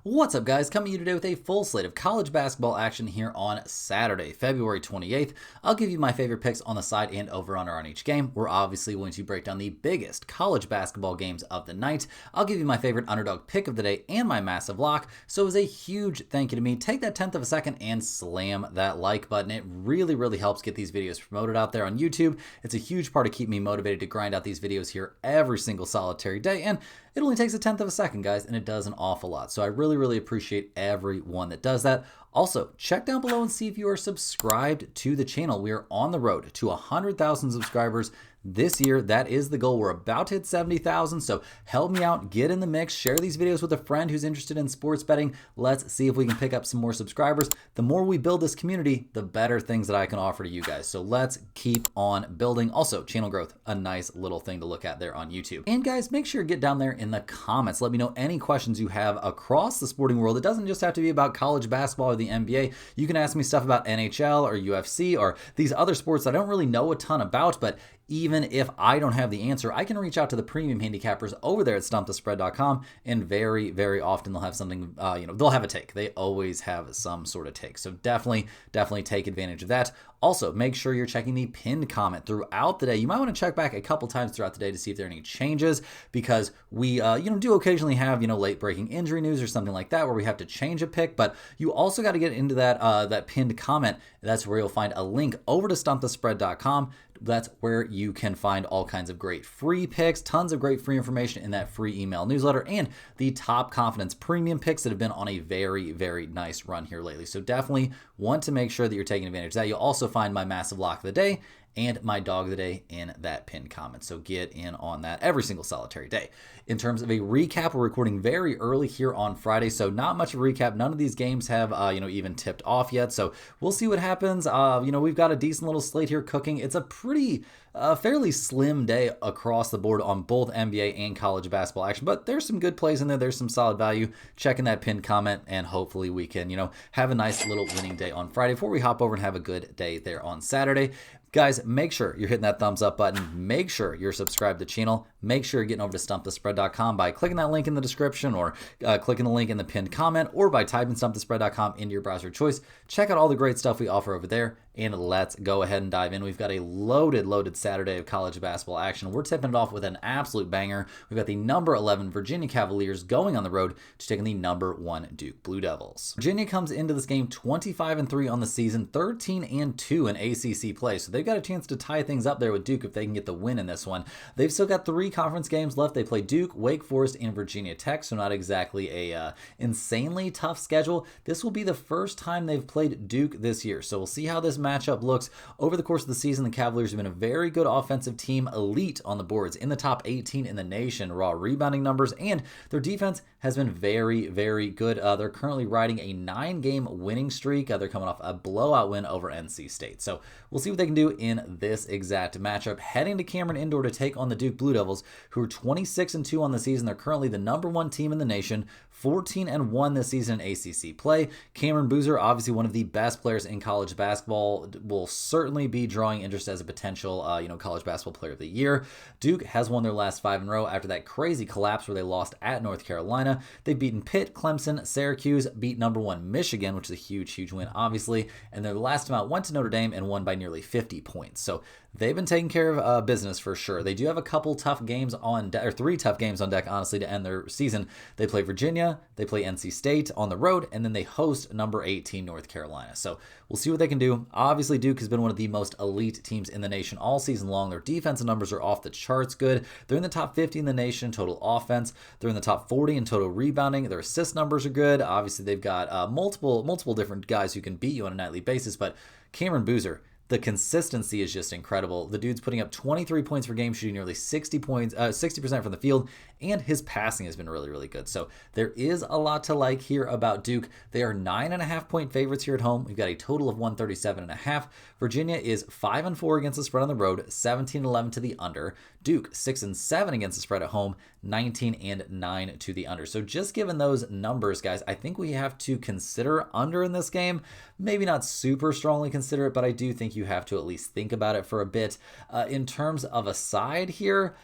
What's up, guys? Coming to you today with a full slate of college basketball action here on Saturday, February 28th. I'll give you my favorite picks on the side and over-under on each game. We're obviously going to break down the biggest college basketball games of the night. I'll give you my favorite underdog pick of the day and my massive lock. So as a huge thank you to me, take that 10th of a second and slam that like button. It really helps get these videos promoted out there on YouTube. It's a huge part of keeping me motivated to grind out these videos here every single solitary day. And it only takes a 10th of a second, guys, and it does an awful lot. So I really appreciate everyone that does that. Also, check down below and see if you are subscribed to the channel. We are on the road to 100,000 subscribers this year. That is the goal. We're about to hit 70,000, so help me out, get in the mix, share these videos with a friend who's interested in sports betting. Let's see if we can pick up some more subscribers. The more we build this community, the better things that I can offer to you guys. So let's keep on building. Also, channel growth, a nice little thing to look at there on YouTube. And guys, make sure to get down there in the comments. Let me know any questions you have across the sporting world. It doesn't just have to be about college basketball or the NBA. You can ask me stuff about NHL or UFC or these other sports that I don't really know a ton about, but even if I don't have the answer, I can reach out to the premium handicappers over there at stumpthespread.com, and very often they'll have something, they'll have a take. They always have some sort of take. So definitely take advantage of that. Also, make sure you're checking the pinned comment throughout the day. You might want to check back a couple times throughout the day to see if there are any changes, because we, do occasionally have, late breaking injury news or something like that where we have to change a pick. But you also got to get into that pinned comment. That's where you'll find a link over to stumpthespread.com. That's where you can find all kinds of great free picks, tons of great free information in that free email newsletter, and the top confidence premium picks that have been on a very nice run here lately. So definitely want to make sure that you're taking advantage of that. You'll also find my massive lock of the day and my dog of the day in that pinned comment. So get in on that every single solitary day. In terms of a recap, we're recording very early here on Friday, so not much of a recap. None of these games have, even tipped off yet. So we'll see what happens. We've got a decent little slate here cooking. It's a fairly slim day across the board on both NBA and college basketball action, but there's some good plays in there. There's some solid value. Check in that pinned comment, and hopefully we can, have a nice little winning day on Friday before we hop over and have a good day there on Saturday. Guys, make sure you're hitting that thumbs up button. Make sure you're subscribed to the channel. Make sure you're getting over to stumpthespread.com by clicking that link in the description, or clicking the link in the pinned comment, or by typing stumpthespread.com into your browser of choice. Check out all the great stuff we offer over there, and let's go ahead and dive in. We've got a loaded Saturday of college basketball action. We're tipping it off with an absolute banger. We've got the number 11 Virginia Cavaliers going on the road to take on the number 1 Duke Blue Devils. Virginia comes into this game 25-3 on the season, 13-2 in ACC play. So they've got a chance to tie things up there with Duke if they can get the win in this one. They've still got 3 conference games left. They play Duke, Wake Forest, and Virginia Tech, so not exactly a insanely tough schedule. This will be the first time they've played Duke this year, so we'll see how this matchup looks. Over the course of the season, the Cavaliers have been a very good offensive team, elite on the boards, in the top 18 in the nation, raw rebounding numbers, and their defense has been very good. They're currently riding a 9-game winning streak. They're coming off a blowout win over NC State. So we'll see what they can do in this exact matchup. Heading to Cameron Indoor to take on the Duke Blue Devils, who are 26-2 on the season. They're currently the number 1 team in the nation, 14-1 this season in ACC play. Cameron Boozer, obviously one of the best players in college basketball, will certainly be drawing interest as a potential, college basketball player of the year. Duke has won their last 5 in a row after that crazy collapse where they lost at North Carolina. They've beaten Pitt, Clemson, Syracuse, beat number 1 Michigan, which is a huge win, obviously. And their last time out went to Notre Dame and won by nearly 50 points. So they've been taking care of business for sure. They do have a couple tough games on deck, or 3 tough games on deck, honestly, to end their season. They play Virginia, they play NC State on the road, and then they host number 18 North Carolina. So we'll see what they can do. Obviously, Duke has been one of the most elite teams in the nation all season long. Their defensive numbers are off the charts good. They're in the top 50 in the nation in total offense. They're in the top 40 in total rebounding. Their assist numbers are good. Obviously, they've got multiple different guys who can beat you on a nightly basis, but Cameron Boozer, the consistency is just incredible. The dude's putting up 23 points per game, shooting nearly 60% from the field, and his passing has been really good. So there is a lot to like here about Duke. They are 9.5-point favorites here at home. We've got a total of 137.5. Virginia is 5-4 against the spread on the road, 17-11 to the under. Duke 6-7 against the spread at home, 19-9 to the under. So just given those numbers, guys, I think we have to consider under in this game. Maybe not super strongly consider it, but I do think you have to at least think about it for a bit. In terms of a side here,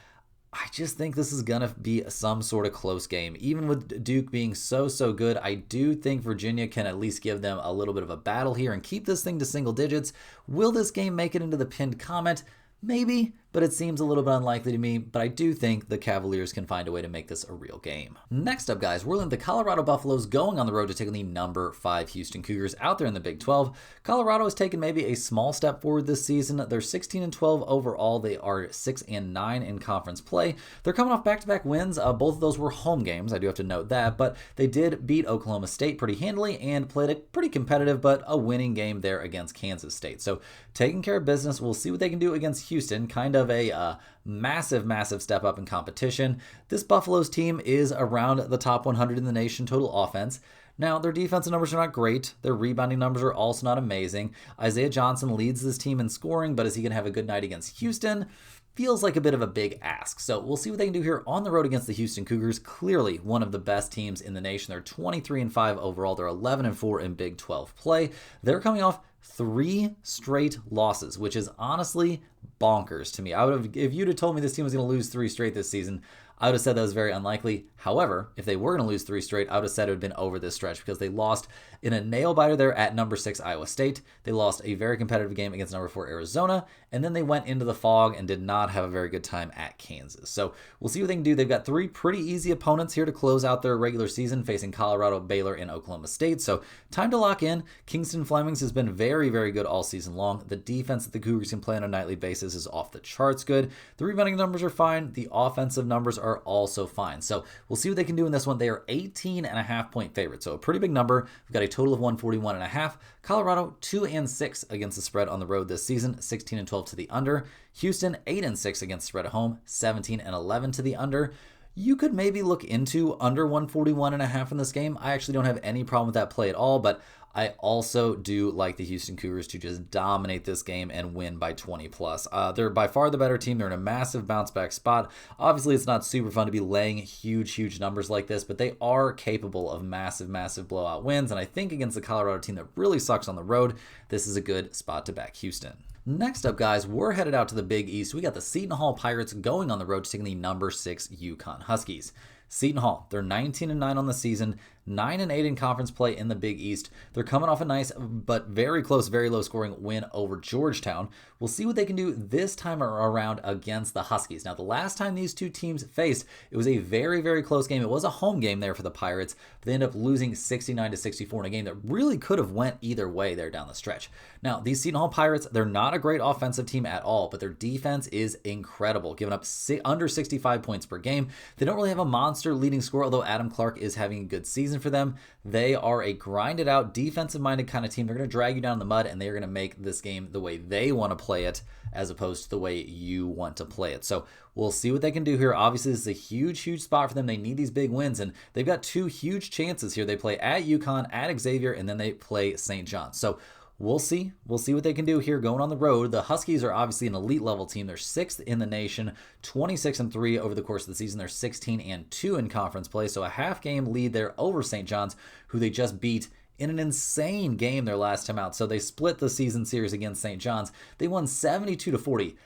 I just think this is going to be some sort of close game. Even with Duke being so good, I do think Virginia can at least give them a little bit of a battle here and keep this thing to single digits. Will this game make it into the pinned comment? Maybe, but it seems a little bit unlikely to me, but I do think the Cavaliers can find a way to make this a real game. Next up, guys, we're looking at the Colorado Buffaloes going on the road to take on the number 5 Houston Cougars out there in the Big 12. Colorado has taken maybe a small step forward this season. They're 16-12 overall. They are 6-9 in conference play. They're coming off back-to-back wins. Both of those were home games. I do have to note that, but they did beat Oklahoma State pretty handily and played a pretty competitive but a winning game there against Kansas State. So taking care of business. We'll see what they can do against Houston. Kind of a massive step up in competition. This Buffaloes team is around the top 100 in the nation total offense. Now, their defensive numbers are not great. Their rebounding numbers are also not amazing. Isaiah Johnson leads this team in scoring, but is he going to have a good night against Houston? Feels like a bit of a big ask. So we'll see what they can do here on the road against the Houston Cougars. Clearly one of the best teams in the nation. They're 23-5 overall. They're 11-4 in Big 12 play. They're coming off 3 straight losses, which is honestly bonkers to me. If you'd have told me this team was going to lose 3 straight this season, I would have said that was very unlikely. However, if they were going to lose 3 straight, I would have said it would have been over this stretch because they lost in a nail-biter there at number 6 Iowa State. They lost a very competitive game against number 4 Arizona, and then they went into the fog and did not have a very good time at Kansas. So we'll see what they can do. They've got 3 pretty easy opponents here to close out their regular season, facing Colorado, Baylor, and Oklahoma State. So time to lock in. Kingston Flemings has been very good all season long. The defense that the Cougars can play on a nightly basis is off the charts good. The rebounding numbers are fine. The offensive numbers are also fine. So we'll see what they can do in this one. They are 18.5 point favorites, so a pretty big number. We've got a total of 141.5. Colorado 2-6 against the spread on the road this season, 16-12 to the under. Houston 8-6 against the spread at home, 17-11 to the under. You could maybe look into under 141.5 in this game. I actually don't have any problem with that play at all, but I also do like the Houston Cougars to just dominate this game and win by 20 plus. They're by far the better team. They're in a massive bounce back spot. Obviously, it's not super fun to be laying huge numbers like this, but they are capable of massive blowout wins. And I think against the Colorado team that really sucks on the road, this is a good spot to back Houston. Next up, guys, we're headed out to the Big East. We got the Seton Hall Pirates going on the road to taking the number 6 UConn Huskies. Seton Hall, they're 19-9 on the season, 9-8 in conference play in the Big East. They're coming off a nice but very close, very low scoring win over Georgetown. We'll see what they can do this time around against the Huskies. Now, the last time these two teams faced, it was a very close game. It was a home game there for the Pirates, but they ended up losing 69-64 in a game that really could have went either way there down the stretch. Now, these Seton Hall Pirates, they're not a great offensive team at all, but their defense is incredible, giving up under 65 points per game. They don't really have a monster leading scorer, although Adam Clark is having a good season for them. They are a grinded out, defensive-minded kind of team. They're going to drag you down in the mud, and they're going to make this game the way they want to play it, as opposed to the way you want to play it. So we'll see what they can do here. Obviously, this is a huge spot for them. They need these big wins, and they've got 2 huge chances here. They play at UConn, at Xavier, and then they play St. John's. So we'll see. We'll see what they can do here going on the road. The Huskies are obviously an elite level team. They're 6th in the nation, 26-3 over the course of the season. They're 16-2 in conference play, so a half game lead there over St. John's, who they just beat in an insane game their last time out. So they split the season series against St. John's. They won 72-40.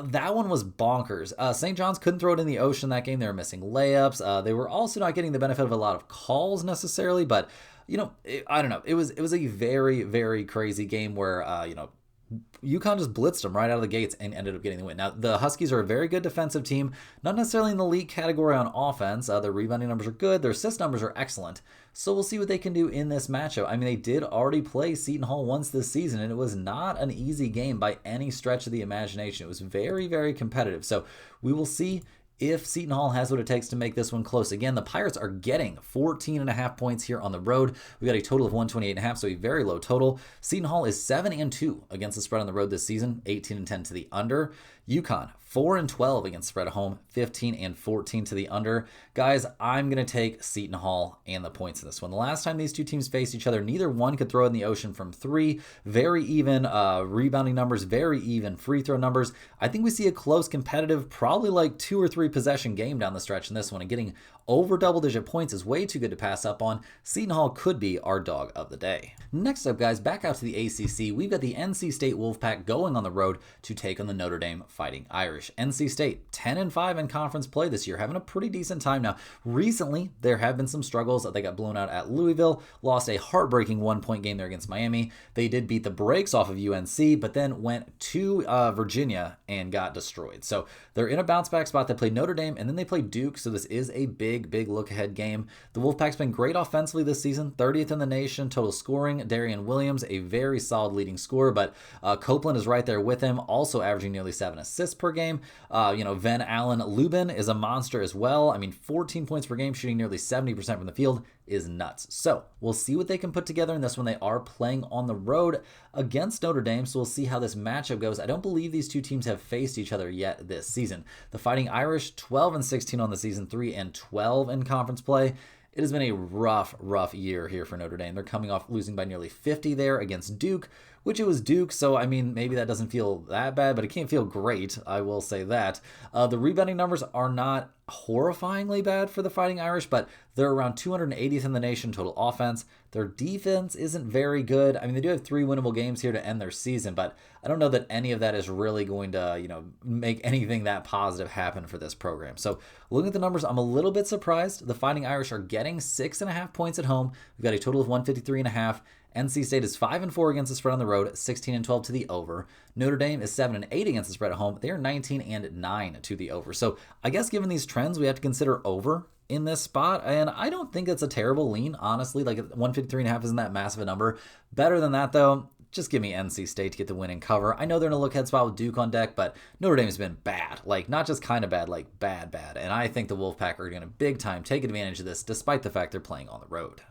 That one was bonkers. St. John's couldn't throw it in the ocean that game. They were missing layups. They were also not getting the benefit of a lot of calls necessarily, but I don't know. It was a very crazy game where UConn just blitzed them right out of the gates and ended up getting the win. Now, the Huskies are a very good defensive team, not necessarily in the elite category on offense. Their rebounding numbers are good. Their assist numbers are excellent. So we'll see what they can do in this matchup. I mean, they did already play Seton Hall once this season, and it was not an easy game by any stretch of the imagination. It was very competitive. So we will see if Seton Hall has what it takes to make this one close. Again, the Pirates are getting 14.5 points here on the road. We got a total of 128.5, so a very low total. Seton Hall is 7-2 against the spread on the road this season, 18-10 to the under. UConn 4-12 against spread at home, 15-14 to the under. Guys, I'm going to take Seton Hall and the points in this one. The last time these two teams faced each other, neither one could throw it in the ocean from 3. Very even rebounding numbers, very even free throw numbers. I think we see a close, competitive, probably like 2 or 3 possession game down the stretch in this one, and getting Over double-digit points is way too good to pass up on. Seton Hall could be our dog of the day. Next up, guys, back out to the ACC, we've got the NC State Wolfpack going on the road to take on the Notre Dame Fighting Irish. NC State, 10-5 in conference play this year, having a pretty decent time now. Recently, there have been some struggles. They got blown out at Louisville, lost a heartbreaking 1-point game there against Miami. They did beat the brakes off of UNC, but then went to Virginia and got destroyed. So they're in a bounce-back spot. They played Notre Dame, and then they played Duke, so this is a big look-ahead game. The Wolfpack's been great offensively this season, 30th in the nation, total scoring. Darian Williams, a very solid leading scorer, but Copeland is right there with him, also averaging nearly 7 assists per game. Van Allen Lubin is a monster as well. I mean, 14 points per game, shooting nearly 70% from the field is nuts. So we'll see what they can put together in this one. They are playing on the road against Notre Dame, so we'll see how this matchup goes. I don't believe these two teams have faced each other yet this season. The Fighting Irish, 12-16 on the season, 3-12 in conference play. It has been a rough year here for Notre Dame. They're coming off losing by nearly 50 there against Duke, which it was Duke, so I mean, maybe that doesn't feel that bad, but it can't feel great, I will say that. The rebounding numbers are not horrifyingly bad for the Fighting Irish, but they're around 280th in the nation total offense. Their defense isn't very good. I mean, they do have 3 winnable games here to end their season, but I don't know that any of that is really going to, make anything that positive happen for this program. So looking at the numbers, I'm a little bit surprised. The Fighting Irish are getting 6.5 points at home. We've got a total of 153.5. NC State is 5-4 against the spread on the road, 16-12 to the over. Notre Dame is 7-8 against the spread at home. They are 19-9 to the over. So I guess given these trends, we have to consider over in this spot, and I don't think it's a terrible lean, honestly. Like 153.5 isn't that massive a number. Better than that, though, just give me NC State to get the win and cover. I know they're in a look-ahead spot with Duke on deck, but Notre Dame has been bad. Like, not just kind of bad, like bad. And I think the Wolfpack are going to big time take advantage of this, despite the fact they're playing on the road.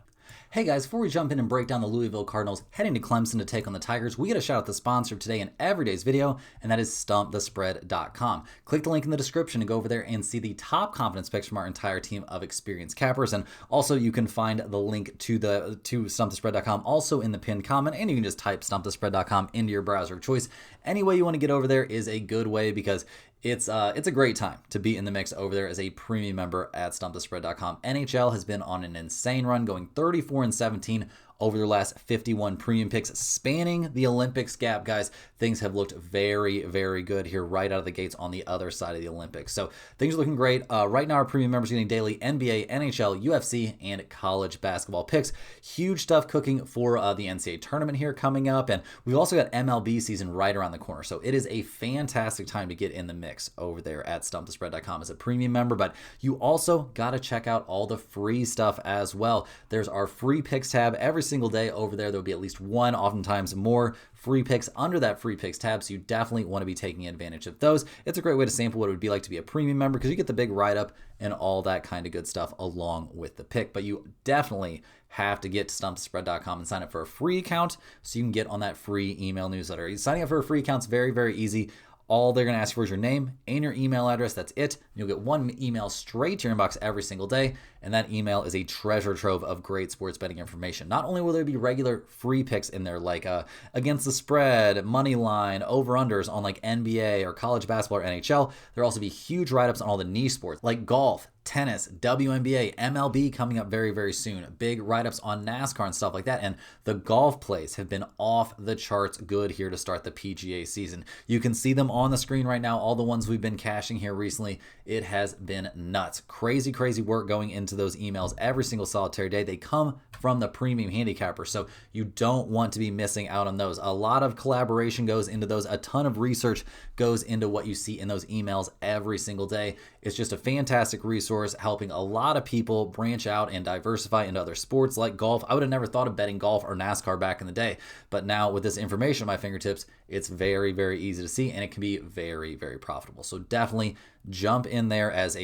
Hey guys, before we jump in and break down the Louisville Cardinals heading to Clemson to take on the Tigers, we got to shout out the sponsor of today and every day's video, and that is StumpTheSpread.com. Click the link in the description to go over there and see the top confidence picks from our entire team of experienced cappers, and also you can find the link to StumpTheSpread.com also in the pinned comment, and you can just type StumpTheSpread.com into your browser of choice. Any way you want to get over there is a good way, because it's a great time to be in the mix over there as a premium member at StumpTheSpread.com. NHL has been on an insane run, going 34-17 over their last 51 premium picks, spanning the Olympics gap, guys. Things have looked very good here right out of the gates on the other side of the Olympics. So things are looking great. Right now, our premium members are getting daily NBA, NHL, UFC, and college basketball picks. Huge stuff cooking for the NCAA tournament here coming up. And we've also got MLB season right around the corner. So it is a fantastic time to get in the mix over there at StumpTheSpread.com as a premium member. But you also got to check out all the free stuff as well. There's our free picks tab every single day over there. There'll be at least one, oftentimes more, free picks under that free picks tab, so you definitely want to be taking advantage of those. It's a great way to sample what it would be like to be a premium member, because you get the big write-up and all that kind of good stuff along with the pick. But you definitely have to get to StumpTheSpread.com and sign up for a free account so you can get on that free email newsletter. Signing up for a free account is very easy. All they're going to ask for is your name and your email address. That's it. You'll get one email straight to your inbox every single day, and that email is a treasure trove of great sports betting information. Not only will there be regular free picks in there, like against the spread, money line, over-unders on like NBA or college basketball or NHL, there'll also be huge write-ups on all the niche sports like golf, tennis, WNBA, MLB coming up very soon. Big write-ups on NASCAR and stuff like that. And the golf plays have been off the charts good here to start the PGA season. You can see them on the screen right now, all the ones we've been cashing here recently. It has been nuts. Crazy work going into those emails every single solitary day. They come from the premium handicapper, so you don't want to be missing out on those. A lot of collaboration goes into those. A ton of research goes into what you see in those emails every single day. It's just a fantastic resource, helping a lot of people branch out and diversify into other sports like golf. I would have never thought of betting golf or NASCAR back in the day, but now with this information at my fingertips, it's very easy to see, and it can be very profitable. So definitely jump in there as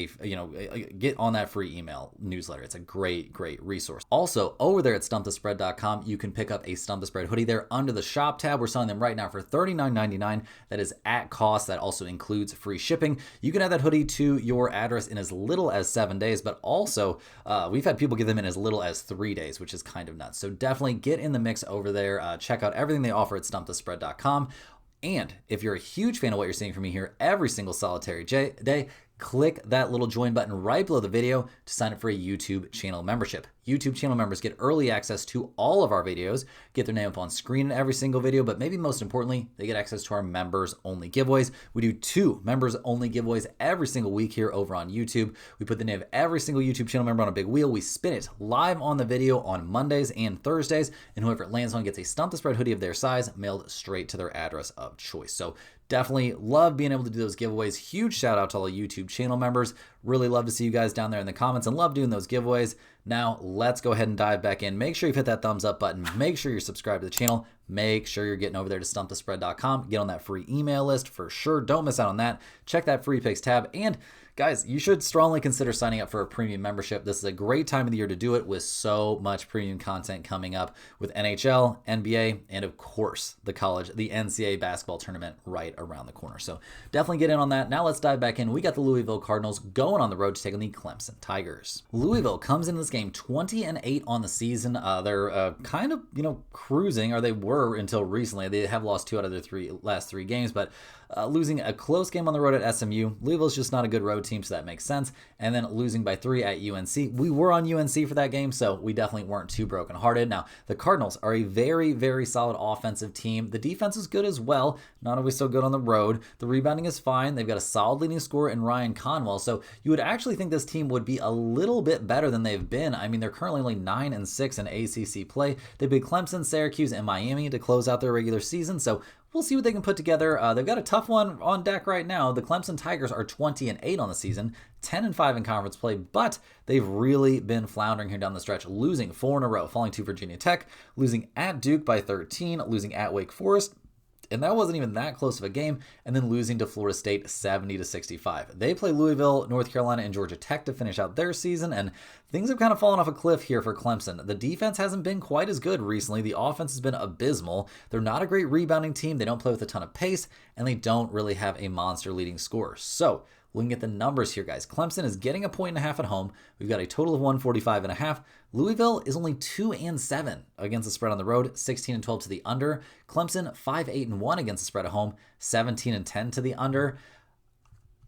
get on that free email newsletter. It's a great resource. Also, over there at StumpTheSpread.com, you can pick up a Stump the Spread hoodie there under the shop tab. We're selling them right now for $39.99. That is at cost. That also includes free shipping. You can add that hoodie to your address in as little as 7 days, but also we've had people get them in as little as 3 days, which is kind of nuts. So definitely get in the mix over there. Check out everything they offer at StumpTheSpread.com. And if you're a huge fan of what you're seeing from me here every single solitary day, click that little join button right below the video to sign up for a YouTube channel membership. YouTube channel members get early access to all of our videos, get their name up on screen in every single video, but maybe most importantly, they get access to our members only giveaways. We do 2 members only giveaways every single week here over on YouTube. We put the name of every single YouTube channel member on a big wheel. We spin it live on the video on Mondays and Thursdays, and whoever it lands on gets a Stump the Spread hoodie of their size mailed straight to their address of choice. So definitely love being able to do those giveaways. Huge shout out to all YouTube channel members. Really love to see you guys down there in the comments and love doing those giveaways. Now let's go ahead and dive back in. Make sure you've hit that thumbs up button. Make sure you're subscribed to the channel. Make sure you're getting over there to stumpthespread.com. Get on that free email list for sure. Don't miss out on that. Check that free picks tab. And guys, you should strongly consider signing up for a premium membership. This is a great time of the year to do it with so much premium content coming up with NHL, NBA, and of course, the NCAA basketball tournament right around the corner. So definitely get in on that. Now let's dive back in. We got the Louisville Cardinals going on the road to take on the Clemson Tigers. Louisville comes into this game 20-8 on the season. They're kind of, cruising, or they were until recently. They have lost 2 out of their last 3 games, but losing a close game on the road at SMU. Louisville's just not a good road team, so that makes sense. And then losing by 3 at UNC. We were on UNC for that game, so we definitely weren't too brokenhearted. Now, the Cardinals are a very, very solid offensive team. The defense is good as well, not always so good on the road. The rebounding is fine. They've got a solid leading scorer in Ryan Conwell, so you would actually think this team would be a little bit better than they've been. I mean, they're currently only 9-6 in ACC play. They beat Clemson, Syracuse, and Miami to close out their regular season, so we'll see what they can put together. They've got a tough one on deck right now. The Clemson Tigers are 20-8 on the season, 10-5 in conference play, but they've really been floundering here down the stretch, losing 4 in a row, falling to Virginia Tech, losing at Duke by 13, losing at Wake Forest, and that wasn't even that close of a game, and then losing to Florida State 70-65. They play Louisville, North Carolina, and Georgia Tech to finish out their season, and things have kind of fallen off a cliff here for Clemson. The defense hasn't been quite as good recently. The offense has been abysmal. They're not a great rebounding team. They don't play with a ton of pace, and they don't really have a monster leading scorer. So looking at the numbers here, guys, Clemson is getting 1.5 points at home. We've got a total of 145.5. Louisville is only 2-7 against the spread on the road, 16-12 to the under. Clemson 5-8-1 against the spread at home, 17-10 to the under.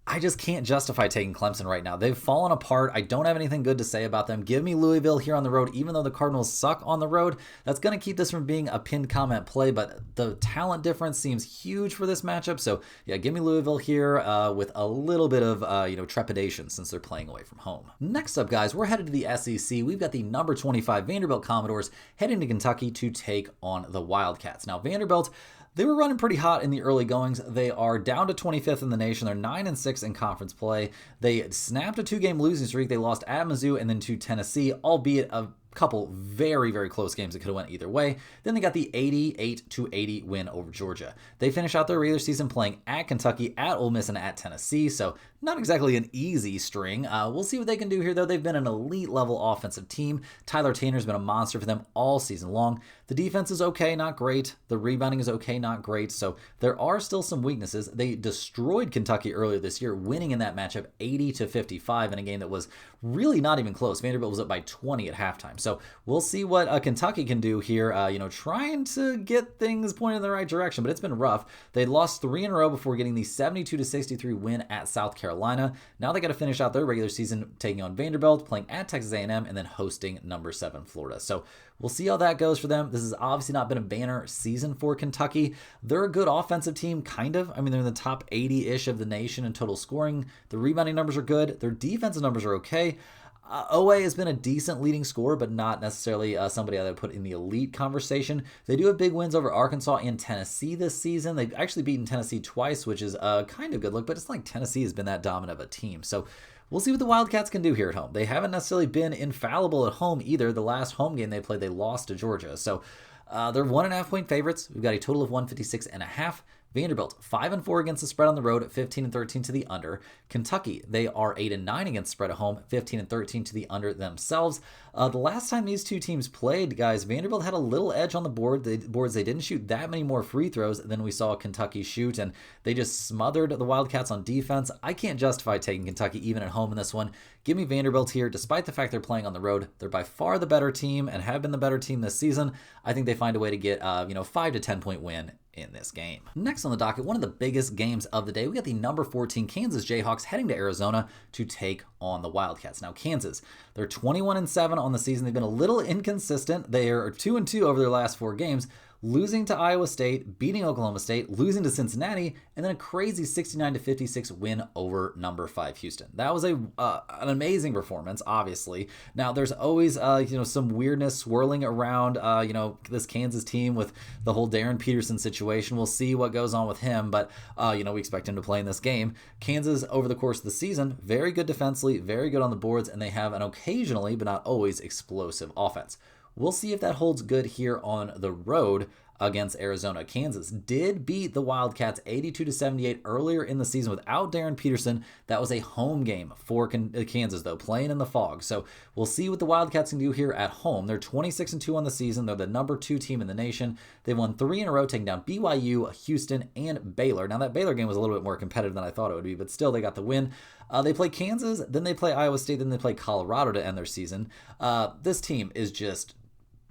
I just can't justify taking Clemson right now. They've fallen apart. I don't have anything good to say about them. Give me Louisville here on the road, even though the Cardinals suck on the road. That's going to keep this from being a pinned comment play, but the talent difference seems huge for this matchup. So yeah, give me Louisville here with a little bit of trepidation since they're playing away from home. Next up, guys, we're headed to the SEC. We've got the number 25 Vanderbilt Commodores heading to Kentucky to take on the Wildcats. Now, Vanderbilt, they were running pretty hot in the early goings. They are down to 25th in the nation. They're 9-6 in conference play. They snapped a 2-game losing streak. They lost at Mizzou and then to Tennessee, albeit a couple very, very close games that could have went either way. Then they got the 88-80 win over Georgia. They finish out their regular season playing at Kentucky, at Ole Miss, and at Tennessee, so not exactly an easy string. We'll see what they can do here, though. They've been an elite-level offensive team. Tyler Tanner's been a monster for them all season long. The defense is okay, not great. The rebounding is okay, not great. So there are still some weaknesses. They destroyed Kentucky earlier this year, winning in that matchup 80-55 in a game that was really not even close. Vanderbilt was up by 20 at halftime. So we'll see what Kentucky can do here, trying to get things pointed in the right direction, but it's been rough. They lost 3 in a row before getting the 72-63 win at South Carolina. Now they got to finish out their regular season taking on Vanderbilt, playing at Texas A&M, and then hosting number 7 Florida. So we'll see how that goes for them. This has obviously not been a banner season for Kentucky. They're a good offensive team, kind of. I mean, they're in the top 80-ish of the nation in total scoring. The rebounding numbers are good. Their defensive numbers are okay. OA has been a decent leading scorer, but not necessarily somebody I would put in the elite conversation. They do have big wins over Arkansas and Tennessee this season. They've actually beaten Tennessee twice, which is a kind of good look, but it's like Tennessee has been that dominant of a team. So we'll see what the Wildcats can do here at home. They haven't necessarily been infallible at home either. The last home game they played, they lost to Georgia. So they're 1.5 point favorites. We've got a total of 156.5. Vanderbilt 5-4 against the spread on the road, 15-13 to the under. Kentucky, they are 8-9 against spread at home, 15-13 to the under themselves. The last time these two teams played, guys, Vanderbilt had a little edge on the boards. They didn't shoot that many more free throws than we saw Kentucky shoot, and they just smothered the Wildcats on defense. I can't justify taking Kentucky even at home in this one. Give me Vanderbilt here, despite the fact they're playing on the road. They're by far the better team and have been the better team this season. I think they find a way to get 5 to 10 point win in this game. Next on the docket, one of the biggest games of the day, we got the number 14 Kansas Jayhawks heading to Arizona to take on the Wildcats. Now, Kansas, they're 21-7 on the season. They've been a little inconsistent. They are 2-2 over their last 4 games, losing to Iowa State, beating Oklahoma State, losing to Cincinnati, and then a crazy 69-56 win over number 5 Houston. That was an amazing performance, obviously. Now, there's always some weirdness swirling around this Kansas team with the whole Darren Peterson situation. We'll see what goes on with him, but we expect him to play in this game. Kansas, over the course of the season, very good defensively, very good on the boards, and they have an occasionally, but not always, explosive offense. We'll see if that holds good here on the road against Arizona. Kansas did beat the Wildcats 82-78 earlier in the season without Darren Peterson. That was a home game for Kansas, though, playing in the fog. So we'll see what the Wildcats can do here at home. They're 26-2 on the season. They're the number 2 team in the nation. They've won 3 in a row, taking down BYU, Houston, and Baylor. Now, that Baylor game was a little bit more competitive than I thought it would be, but still, they got the win. They play Kansas, then they play Iowa State, then they play Colorado to end their season. This team is just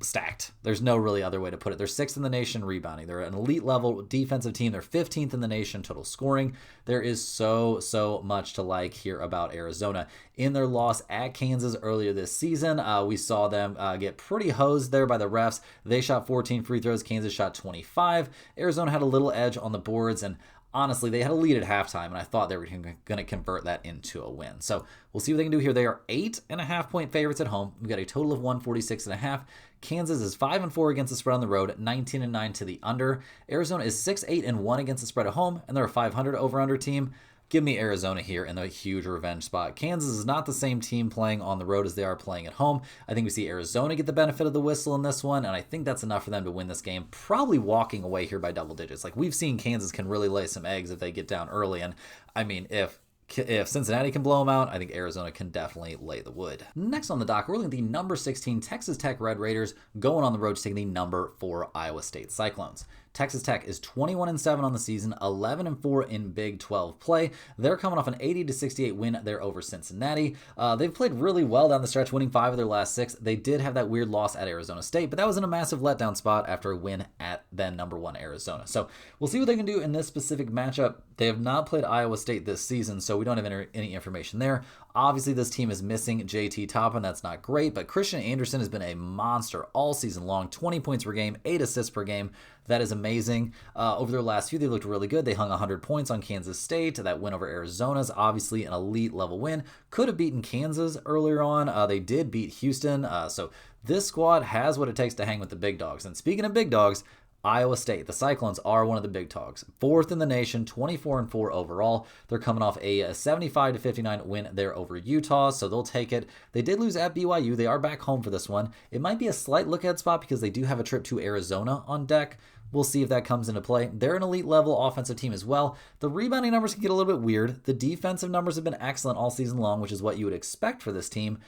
stacked. There's no really other way to put it. They're 6th in the nation rebounding. They're an elite level defensive team. They're 15th in the nation total scoring. There is so much to like here about Arizona. In their loss at Kansas earlier this season, we saw them get pretty hosed there by the refs. They shot 14 free throws. Kansas shot 25. Arizona had a little edge on the boards, and honestly, they had a lead at halftime, and I thought they were going to convert that into a win. So we'll see what they can do here. They are 8.5-point favorites at home. We've got a total of 146.5. Kansas is 5-4 against the spread on the road, 19-9 to the under. Arizona is 6-8-1 against the spread at home, and they're a 500 over-under team. Give me Arizona here in a huge revenge spot. Kansas is not the same team playing on the road as they are playing at home. I think we see Arizona get the benefit of the whistle in this one, and I think that's enough for them to win this game, probably walking away here by double digits. Like, we've seen Kansas can really lay some eggs if they get down early, and I mean, if Cincinnati can blow them out, I think Arizona can definitely lay the wood. Next on the dock, we're looking at the number 16 Texas Tech Red Raiders going on the road to take the number 4 Iowa State Cyclones. Texas Tech is 21-7 on the season, 11-4 in Big 12 play. They're coming off an 80-68 win there over Cincinnati. They've played really well down the stretch, winning 5 of their last 6. They did have that weird loss at Arizona State, but that was in a massive letdown spot after a win at then number 1 Arizona. So we'll see what they can do in this specific matchup. They have not played Iowa State this season, so we don't have any information there. Obviously, this team is missing JT Toppin. That's not great, but Christian Anderson has been a monster all season long. 20 points per game, 8 assists per game. That is amazing. Over their last few, they looked really good. They hung 100 points on Kansas State. That win over Arizona is obviously an elite level win. Could have beaten Kansas earlier on. They did beat Houston. So this squad has what it takes to hang with the big dogs. And speaking of big dogs, Iowa State, the Cyclones are one of the big dogs. 4th in the nation, 24-4 overall. They're coming off a 75-59 win there over Utah, so they'll take it. They did lose at BYU. They are back home for this one. It might be a slight look-ahead spot because they do have a trip to Arizona on deck. We'll see if that comes into play. They're an elite level offensive team as well. The rebounding numbers can get a little bit weird. The defensive numbers have been excellent all season long, which is what you would expect for this team.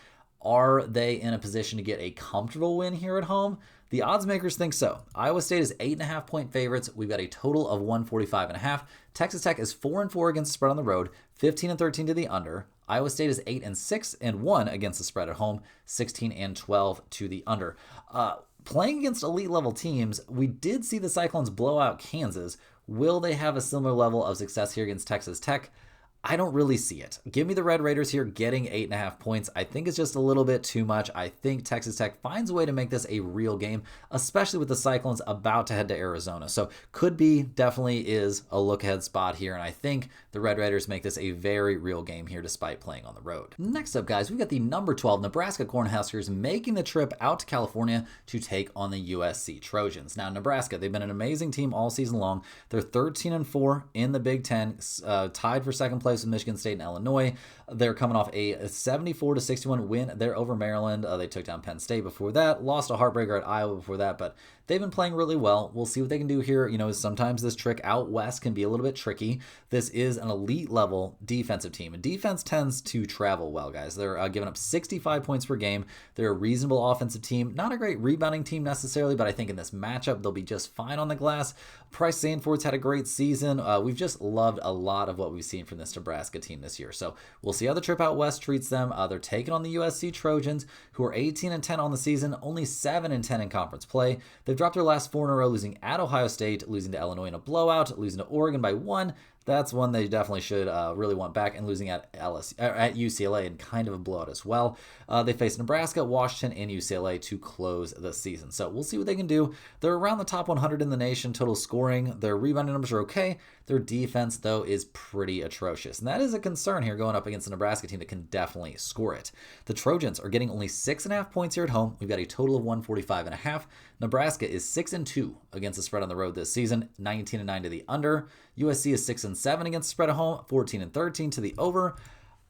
Are they in a position to get a comfortable win here at home? The odds makers think so. Iowa State is 8.5-point favorites. We've got a total of 145.5. Texas Tech is 4-4 against the spread on the road, 15-13 to the under. Iowa State is 8-6-1 against the spread at home, 16-12 to the under. Playing against elite level teams, we did see the Cyclones blow out Kansas. Will they have a similar level of success here against Texas Tech? I don't really see it. Give me the Red Raiders here getting 8.5 points. I think it's just a little bit too much. I think Texas Tech finds a way to make this a real game, especially with the Cyclones about to head to Arizona. So could be, definitely is a look-ahead spot here, and I think the Red Raiders make this a very real game here despite playing on the road. Next up, guys, we've got the number 12 Nebraska Cornhuskers making the trip out to California to take on the USC Trojans. Now, Nebraska, they've been an amazing team all season long. They're 13-4 in the Big Ten, tied for second place with Michigan State and Illinois. They're coming off a 74-61 win there over Maryland. They took down Penn State before that, lost a heartbreaker at Iowa before that, but they've been playing really well. We'll see what they can do here. You know, sometimes this trick out west can be a little bit tricky. This is an elite level defensive team, and defense tends to travel well, guys. They're giving up 65 points per game. They're a reasonable offensive team, not a great rebounding team necessarily, but I think in this matchup they'll be just fine on the glass. Price Sandford's had a great season. We've just loved a lot of what we've seen from this Nebraska team this year. So we'll see how the trip out west treats them. They're taking on the USC Trojans, who are 18-10 on the season, only 7-10 in conference play. They've dropped their last 4 in a row, losing at Ohio State, losing to Illinois in a blowout, losing to Oregon by 1. That's one they definitely should really want back, and losing at UCLA in kind of a blowout as well. They face Nebraska, Washington, and UCLA to close the season. So we'll see what they can do. They're around the top 100 in the nation total scoring. Their rebounding numbers are okay. Their defense, though, is pretty atrocious. And that is a concern here going up against the Nebraska team that can definitely score it. The Trojans are getting only 6.5 points here at home. We've got a total of 145.5. Nebraska is 6-2 against the spread on the road this season, 19-9 to the under. USC is 6-7 against the spread at home, 14-13 to the over.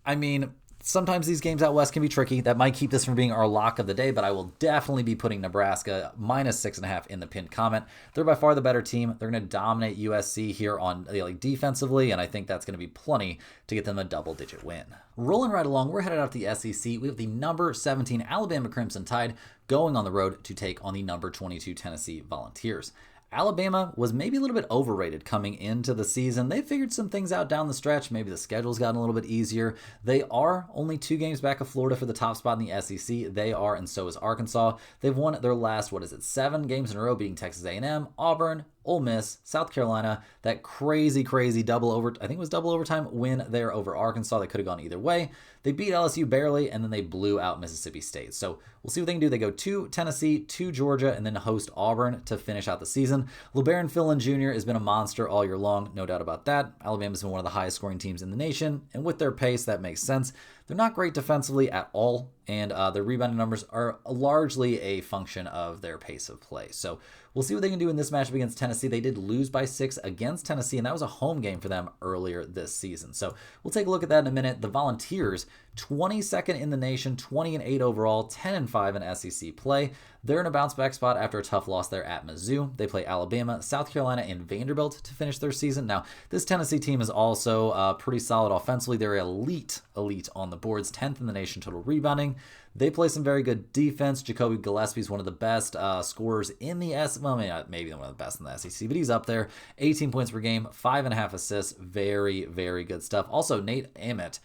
I mean, sometimes these games out west can be tricky. That might keep this from being our lock of the day, but I will definitely be putting Nebraska minus 6.5 in the pinned comment. They're by far the better team. They're going to dominate USC here on defensively, and I think that's going to be plenty to get them a double-digit win. Rolling right along, we're headed out to the SEC. We have the number 17 Alabama Crimson Tide going on the road to take on the number 22 Tennessee Volunteers. Alabama was maybe a little bit overrated coming into the season. They figured some things out down the stretch. Maybe the schedule's gotten a little bit easier. They are only 2 games back of Florida for the top spot in the SEC. They are, and so is Arkansas. They've won their last, 7 games in a row, beating Texas A&M, Auburn, Ole Miss, South Carolina, that crazy double overtime win there over Arkansas. They could have gone either way. They beat LSU barely, and then they blew out Mississippi State. So we'll see what they can do. They go to Tennessee, to Georgia, and then host Auburn to finish out the season. LeBaron Philon Jr. has been a monster all year long, no doubt about that. Alabama's been one of the highest scoring teams in the nation, and with their pace, that makes sense. They're not great defensively at all, and their rebounding numbers are largely a function of their pace of play. So we'll see what they can do in this matchup against Tennessee. They did lose by 6 against Tennessee, and that was a home game for them earlier this season. So we'll take a look at that in a minute. The Volunteers, 22nd in the nation, 20-8 overall, 10-5 in SEC play. They're in a bounce-back spot after a tough loss there at Mizzou. They play Alabama, South Carolina, and Vanderbilt to finish their season. Now, this Tennessee team is also pretty solid offensively. They're elite on the boards, 10th in the nation total rebounding. They play some very good defense. Jacoby Gillespie is one of the best scorers in the maybe one of the best in the SEC, but he's up there. 18 points per game, 5.5 assists. Very, very good stuff. Also, Nate Emmett,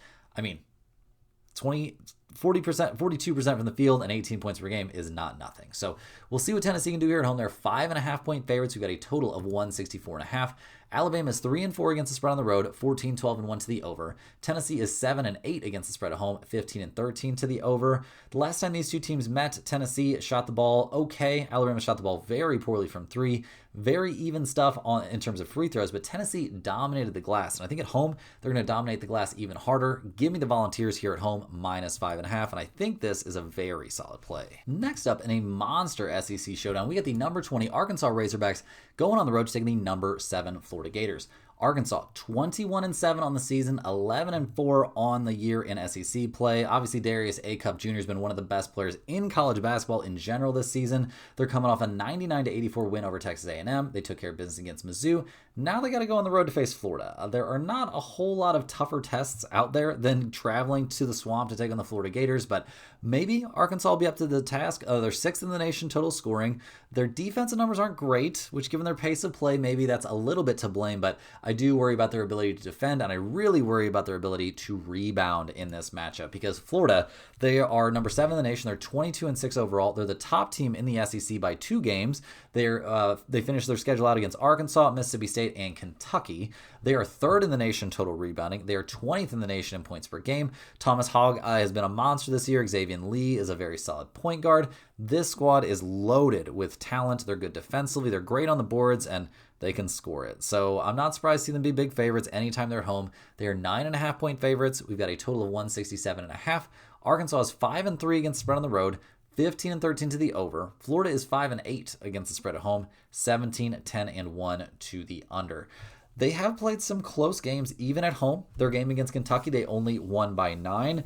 40%, 42% from the field and 18 points per game is not nothing. So we'll see what Tennessee can do here at home. They're 5.5 point favorites. We've got a total of 164.5. Alabama is 3-4 against the spread on the road, 14-12-1 to the over. Tennessee is 7-8 against the spread at home, 15-13 to the over. The last time these two teams met, Tennessee shot the ball okay. Alabama shot the ball very poorly from 3. Very even stuff in terms of free throws, but Tennessee dominated the glass. And I think at home, they're going to dominate the glass even harder. Give me the Volunteers here at home, minus 5.5, and I think this is a very solid play. Next up, in a monster SEC showdown, we get the number 20 Arkansas Razorbacks going on the road to take the number 7 Florida Gators. Arkansas, 21-7 on the season, 11-4 on the year in SEC play. Obviously, Darius A-Cup Jr. has been one of the best players in college basketball in general this season. They're coming off a 99-84 win over Texas A&M. They took care of business against Mizzou. Now they got to go on the road to face Florida. There are not a whole lot of tougher tests out there than traveling to the Swamp to take on the Florida Gators, but maybe Arkansas will be up to the task. They're 6th in the nation total scoring. Their defensive numbers aren't great, which given their pace of play, maybe that's a little bit to blame, but I do worry about their ability to defend, and I really worry about their ability to rebound in this matchup because Florida, they are number 7 in the nation. They're 22-6 overall. They're the top team in the SEC by 2 games. They finished their schedule out against Arkansas, Mississippi State, and Kentucky. They are 3rd in the nation total rebounding. They are 20th in the nation in points per game. Thomas Hogg has been a monster this year. Xavier Lee is a very solid point guard. This squad is loaded with talent. They're good defensively. They're great on the boards, and they can score it. So I'm not surprised to see them be big favorites anytime they're home. They are 9.5 point favorites. We've got a total of 167.5. Arkansas is 5-3 against the spread on the road, 15-13 to the over. Florida is 5-8 against the spread at home, 17-10-1 to the under. They have played some close games even at home. Their game against Kentucky, they only won by 9.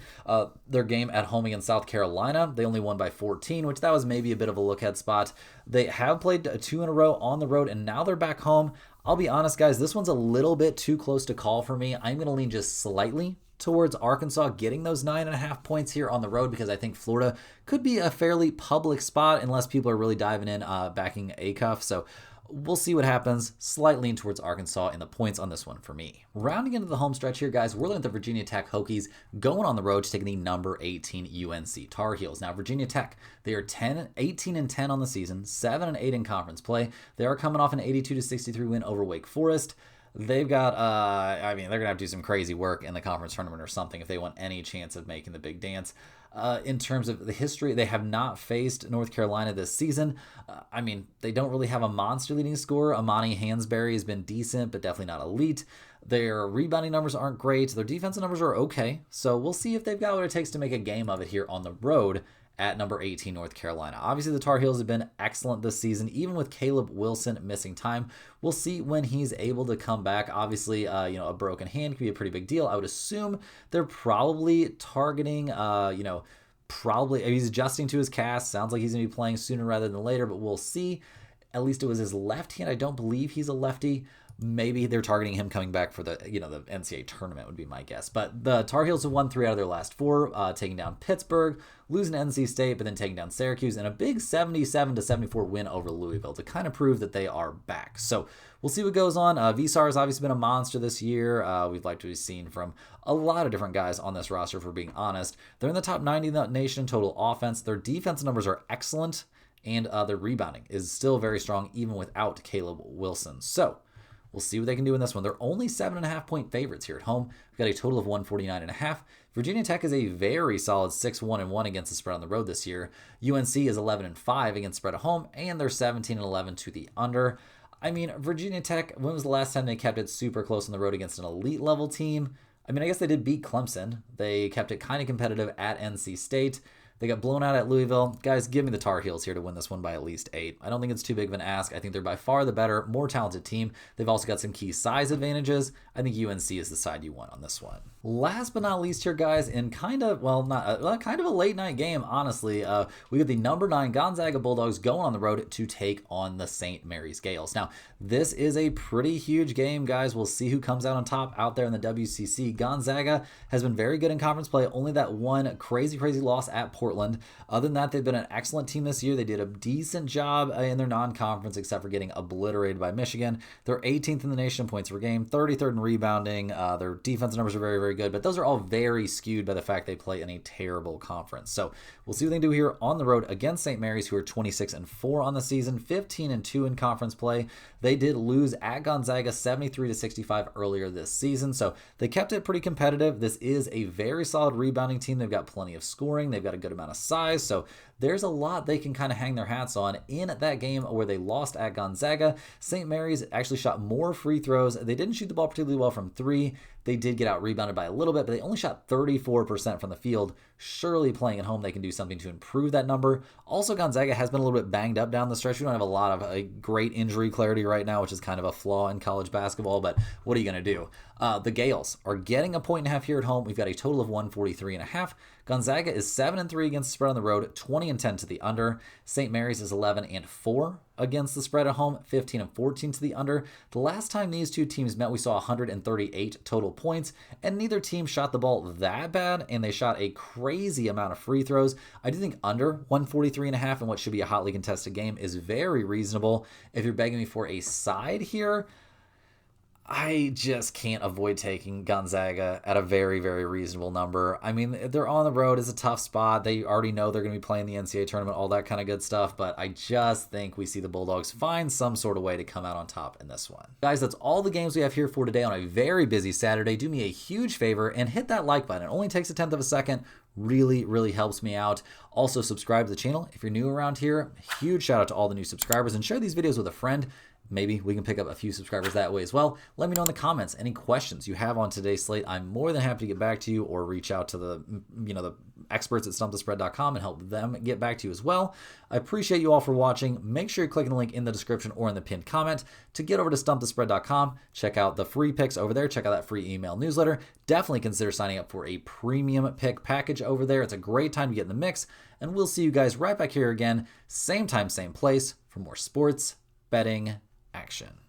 Their game at home against South Carolina, they only won by 14, which that was maybe a bit of a look-ahead spot. They have played 2 in a row on the road, and now they're back home. I'll be honest, guys, this one's a little bit too close to call for me. I'm going to lean just slightly towards Arkansas getting those 9.5 points here on the road because I think Florida could be a fairly public spot unless people are really diving in backing ACUF. So We'll see what happens. Slight lean towards Arkansas in the points on this one for me. Rounding into the home stretch here, guys, we're looking at the Virginia Tech Hokies going on the road to taking the number 18 UNC Tar Heels. Now, Virginia Tech, they are 18-10 on the season, 7-8 in conference play. They are coming off an 82-63 win over Wake Forest. They've got, they're going to have to do some crazy work in the conference tournament or something if they want any chance of making the big dance. In terms of the history, they have not faced North Carolina this season. They don't really have a monster leading scorer. Amani Hansberry has been decent, but definitely not elite. Their rebounding numbers aren't great. Their defensive numbers are okay. So we'll see if they've got what it takes to make a game of it here on the road at number 18 North Carolina. Obviously, the Tar Heels have been excellent this season, even with Caleb Wilson missing time. We'll see when he's able to come back. Obviously, a broken hand could be a pretty big deal. I would assume they're probably targeting, he's adjusting to his cast. Sounds like he's going to be playing sooner rather than later, but we'll see. At least it was his left hand. I don't believe he's a lefty. Maybe they're targeting him coming back for the NCAA tournament would be my guess. But the Tar Heels have won 3 out of their last 4, taking down Pittsburgh, losing to NC State, but then taking down Syracuse, and a big 77-74 win over Louisville to kind of prove that they are back. So we'll see what goes on. VSAR has obviously been a monster this year. We'd like to be seen from a lot of different guys on this roster, for being honest. They're in the top 90 in the nation in total offense. Their defense numbers are excellent, and their rebounding is still very strong, even without Caleb Wilson. So we'll see what they can do in this one. They're only 7.5 point favorites here at home. We've got a total of 149.5. Virginia Tech is a very solid 6-1-1 against the spread on the road this year. UNC is 11-5 against spread at home, and they're 17-11 to the under. Virginia Tech, when was the last time they kept it super close on the road against an elite level team? I guess they did beat Clemson. They kept it kind of competitive at NC State. They got blown out at Louisville. Guys, give me the Tar Heels here to win this one by at least 8. I don't think it's too big of an ask. I think they're by far the better, more talented team. They've also got some key size advantages. I think UNC is the side you want on this one. Last but not least here, guys, in kind of a late night game, honestly. We got the number 9 Gonzaga Bulldogs going on the road to take on the St. Mary's Gales. Now, this is a pretty huge game, guys. We'll see who comes out on top out there in the WCC. Gonzaga has been very good in conference play. Only that one crazy loss at Portland. Other than that, they've been an excellent team this year. They did a decent job in their non-conference, except for getting obliterated by Michigan. They're 18th in the nation in points per game, 33rd in rebounding. Their defensive numbers are very, very good, but those are all very skewed by the fact they play in a terrible conference. So we'll see what they do here on the road against St. Mary's, who are 26-4 on the season, 15-2 in conference play. They did lose at Gonzaga 73-65 earlier this season, so they kept it pretty competitive. This is a very solid rebounding team. They've got plenty of scoring. They've got a good amount of size, so there's a lot they can kind of hang their hats on. In that game where they lost at Gonzaga, St. Mary's actually shot more free throws. They didn't shoot the ball particularly well from 3. They did get out rebounded by a little bit, but they only shot 34% from the field. Surely playing at home, they can do something to improve that number. Also, Gonzaga has been a little bit banged up down the stretch. We don't have a lot of great injury clarity right now, which is kind of a flaw in college basketball, but what are you going to do? The Gales are getting 1.5 here at home. We've got a total of 143.5. Gonzaga is 7-3 against the spread on the road, 20-10 to the under. St. Mary's is 11-4 against the spread at home, 15-14 to the under. The last time these two teams met, we saw 138 total points, and neither team shot the ball that bad, and they shot a crazy amount of free throws. I do think under 143.5 in what should be a hotly contested game is very reasonable. If you're begging me for a side here, I just can't avoid taking Gonzaga at a very, very reasonable number. They're on the road. It's a tough spot. They already know they're going to be playing the NCAA tournament, all that kind of good stuff, but I just think we see the Bulldogs find some sort of way to come out on top in this one. Guys, that's all the games we have here for today on a very busy Saturday. Do me a huge favor and hit that like button. It only takes 1/10 of a second. Really, really helps me out. Also, subscribe to the channel if you're new around here. Huge shout out to all the new subscribers, and share these videos with a friend. Maybe we can pick up a few subscribers that way as well. Let me know in the comments any questions you have on today's slate. I'm more than happy to get back to you, or reach out to the experts at stumpthespread.com and help them get back to you as well. I appreciate you all for watching. Make sure you're clicking the link in the description or in the pinned comment to get over to stumpthespread.com. Check out the free picks over there. Check out that free email newsletter. Definitely consider signing up for a premium pick package over there. It's a great time to get in the mix, and we'll see you guys right back here again, same time, same place, for more sports betting action.